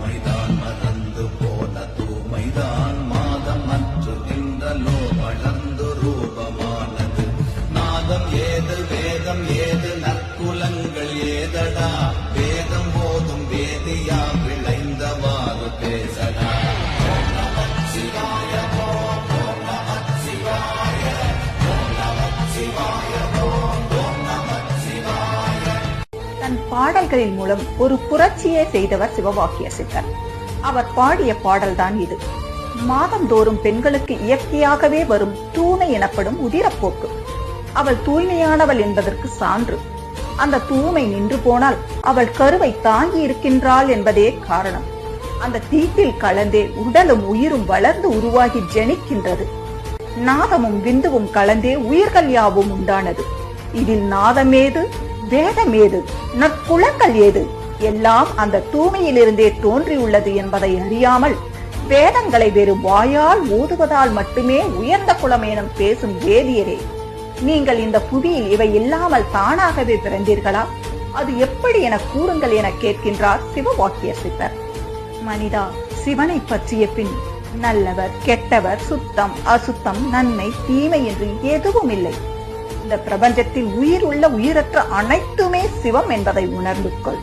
பெருமைதான் மறந்து போன தூய்மைதான் மாதம் அற்று நின்றலோ வளர்ந்து ரூபமானது. நாதம் ஏது வேதம் ஏது நற்குலங்கள் ஏதடா, வேதம் போதும் வேதியா விளைந்தவாறு பேசடா. ஓம் நமச்சிவாய ஓம் ஓம் நமச்சிவாய ஓம் நமச்சிவாய ஓம் ஓம் நமச்சிவாய. தன் பாடல்களின் மூலம் ஒரு புரட்சியே செய்தவர் சிவவாக்கிய சித்தர். அவர் பாடிய பாடல்தான் இது. மாதந்தோறும் பெண்களுக்கு இயற்கையாகவே வரும் தூய்மை எனப்படும் உதிரப்போக்கு. அவள் தூய்மையானவள் என்பதற்கு சான்று. அந்த தூய்மை நின்று போனால் அவள் கருவை தாங்கி இருக்கின்றாள் என்பதே காரணம். அந்த தீட்டில் கலந்தே உடலும் உயிரும் வளர்ந்து உருவாகி ஜனிக்கின்றது. நாதமும் விந்துவும் கலந்தே உயிர்கள் யாவும் உண்டானது. இதில் நாதமேது, வேதமேது, நற்குலங்கள் ஏது, எல்லாம் அந்த தூய்மையிலிருந்தே தோன்றியுள்ளது என்பதை அறியாமல் வேதங்களை வேறு வாயால் ஓதுவதால் மட்டுமே உயர்ந்த குலம் எனும் பேசும் வேதியரே, நீங்கள் இந்த புவியில் இவை இல்லாமல் தானாகவே பிறந்தீர்களா? அது எப்படி என கூறுங்கள் என கேட்கின்றார் சிவவாக்கிய சித்தர். மனிதா, சிவனை பற்றிய பின் நல்லவர் கெட்டவர் சுத்தம் அசுத்தம் நன்மை தீமை என்று எதுவும் இல்லை. இந்த பிரபஞ்சத்தில் உயிர் உள்ள உயிரற்ற அனைத்துமே சிவம் என்பதை உணர்ந்து கொள்.